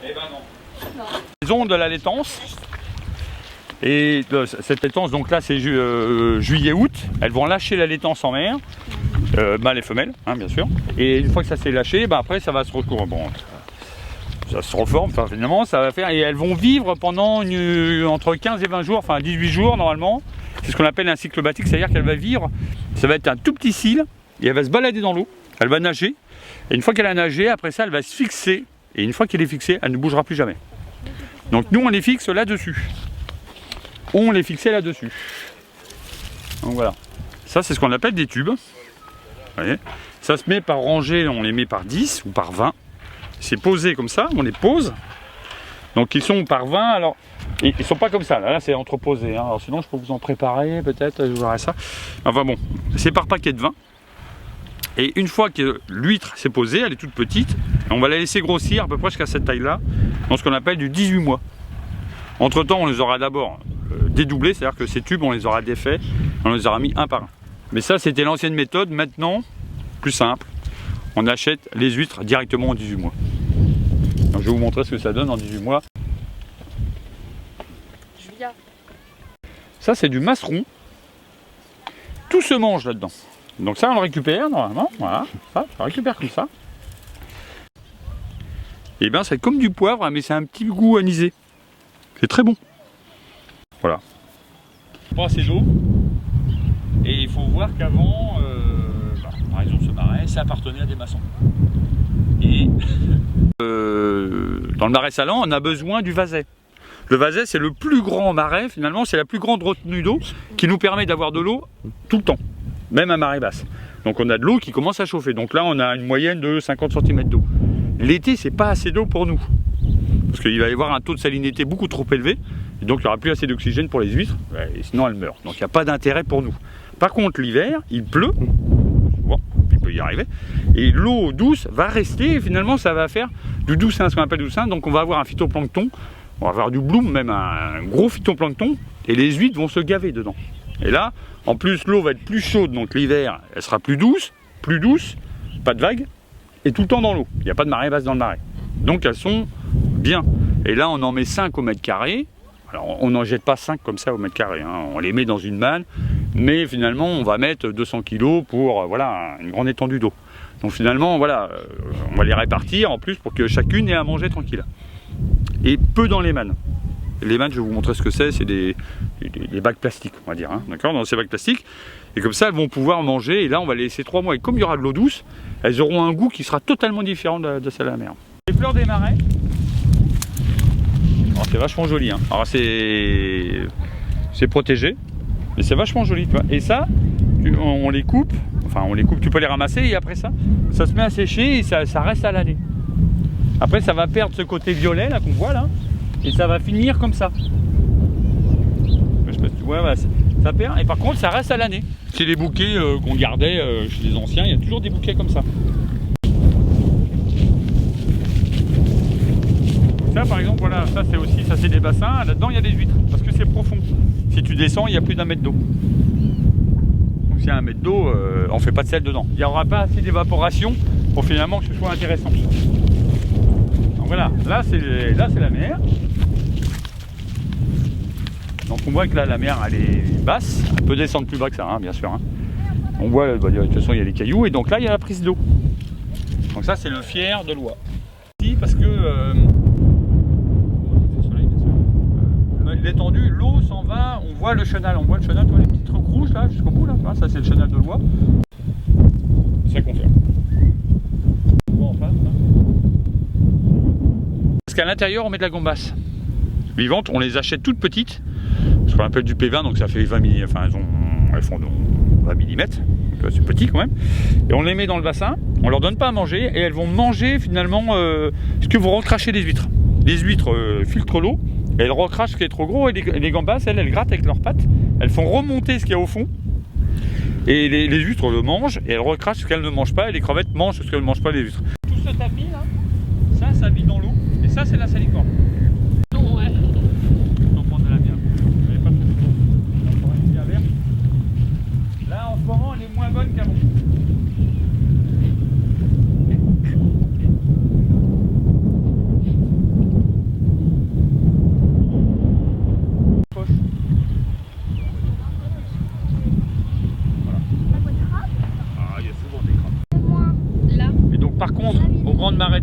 Eh ben non. Les ondes de la laitance. Et cette laitance, donc là c'est juillet-août, elles vont lâcher la laitance en mer, mâle et femelle, hein, bien sûr. Et une fois que ça s'est lâché, bah, après ça va se recouvrir. Bon, ça se reforme, enfin, finalement ça va faire. Et elles vont vivre pendant entre 15 et 20 jours, enfin 18 jours normalement. C'est ce qu'on appelle un cycle bathyque, c'est-à-dire qu'elle va vivre, ça va être un tout petit cil, et elle va se balader dans l'eau, elle va nager. Et une fois qu'elle a nagé, après ça elle va se fixer. Et une fois qu'elle est fixée, elle ne bougera plus jamais. Donc nous on les fixe là-dessus. On les fixait là-dessus. Donc voilà. Ça c'est ce qu'on appelle des tubes. Vous voyez, ça se met par rangée, on les met par 10 ou par 20. C'est posé comme ça, on les pose. Donc ils sont par 20, alors ils ne sont pas comme ça, là c'est entreposé. Hein. Alors sinon je peux vous en préparer peut-être, je verrai ça. Enfin bon, c'est par paquet de 20. Et une fois que l'huître s'est posée, elle est toute petite, on va la laisser grossir à peu près jusqu'à cette taille-là, dans ce qu'on appelle du 18 mois. Entre temps on les aura d'abord dédoublés, c'est-à-dire que ces tubes on les aura défaits, on les aura mis un par un. Mais ça c'était l'ancienne méthode, maintenant, plus simple, on achète les huîtres directement en 18 mois. Donc je vais vous montrer ce que ça donne en 18 mois. Julia. Ça c'est du masseron. Tout se mange là-dedans. Donc ça on le récupère normalement, voilà, ça on le récupère comme ça. Et bien c'est comme du poivre, mais c'est un petit goût anisé. C'est très bon. Voilà. Pas assez d'eau. Et il faut voir qu'avant, par exemple ce marais, ça appartenait à des maçons. Et dans le marais salant, on a besoin du Vasais. Le Vasais, c'est le plus grand marais, finalement, c'est la plus grande retenue d'eau qui nous permet d'avoir de l'eau tout le temps, même à marée basse. Donc on a de l'eau qui commence à chauffer. Donc là, on a une moyenne de 50 cm d'eau. L'été, c'est pas assez d'eau pour nous. Parce qu'il va y avoir un taux de salinité beaucoup trop élevé, et donc il n'y aura plus assez d'oxygène pour les huîtres, et sinon elles meurent. Donc il n'y a pas d'intérêt pour nous. Par contre, l'hiver, il pleut, bon, il peut y arriver, et l'eau douce va rester, et finalement ça va faire du doucin, ce qu'on appelle doucin, donc on va avoir un phytoplancton, on va avoir du bloom, même un gros phytoplancton, et les huîtres vont se gaver dedans. Et là, en plus l'eau va être plus chaude, donc l'hiver, elle sera plus douce, pas de vagues, et tout le temps dans l'eau. Il n'y a pas de marée basse dans le marais. Donc elles sont bien. Et là on en met 5 au mètre carré. Alors on n'en jette pas 5 comme ça au mètre carré, hein. On les met dans une manne, mais finalement on va mettre 200 kg pour voilà, une grande étendue d'eau. Donc finalement voilà, on va les répartir en plus pour que chacune ait à manger tranquille. Et peu dans les mannes. Les mannes, je vais vous montrer ce que c'est des bacs plastiques, on va dire, hein. D'accord, dans ces bacs plastiques. Et comme ça elles vont pouvoir manger, et là on va les laisser 3 mois. Et comme il y aura de l'eau douce, elles auront un goût qui sera totalement différent de celle de la mer. Les fleurs des marais. C'est vachement joli, hein. Alors c'est protégé, mais c'est vachement joli, tu vois. Et ça, on les coupe, tu peux les ramasser, et après ça se met à sécher, et ça reste à l'année. Après ça va perdre ce côté violet là qu'on voit là, et ça va finir comme ça. Je sais pas si tu vois, voilà, ça perd, et par contre ça reste à l'année. C'est des bouquets qu'on gardait chez les anciens, il y a toujours des bouquets comme ça. Là par exemple, voilà, ça c'est des bassins, là-dedans il y a des huîtres, parce que c'est profond. Si tu descends, il y a plus d'1 mètre d'eau. Donc s'il y a 1 mètre d'eau, on fait pas de sel dedans. Il n'y aura pas assez d'évaporation pour finalement que ce soit intéressant. Donc voilà, là c'est la mer. Donc on voit que là la mer elle est basse, elle peut descendre plus bas que ça, hein, bien sûr. Hein. On voit, de toute façon il y a les cailloux, et donc là il y a la prise d'eau. Donc ça c'est le fier de Loie. Parce que l'étendue, l'eau s'en va, on voit le chenal, tu vois les petits trucs rouges là jusqu'au bout là, ça c'est le chenal de Loie. C'est ça qu'on fait. En face, là. Parce qu'à l'intérieur on met de la gombasse vivante, on les achète toutes petites, ce qu'on appelle du P20, donc ça fait 20 mm, enfin elles font 20 mm, c'est petit quand même, et on les met dans le bassin, on leur donne pas à manger, et elles vont manger finalement ce que vous recrachez des huîtres. Les huîtres filtrent l'eau, et elles recrachent ce qui est trop gros, et les gambas, elles grattent avec leurs pattes, elles font remonter ce qu'il y a au fond, et les huîtres le mangent, et elles recrachent ce qu'elles ne mangent pas, et les crevettes mangent ce qu'elles ne mangent pas les huîtres. Tout ce tapis là, ça vit dans l'eau, et ça c'est la salicorne. Non, ouais. On prend de la bière. Là en ce moment elle est moins bonne qu'avant.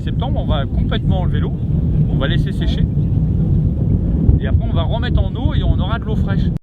septembre, on va complètement enlever l'eau, on va laisser sécher. Et après on va remettre en eau et on aura de l'eau fraîche.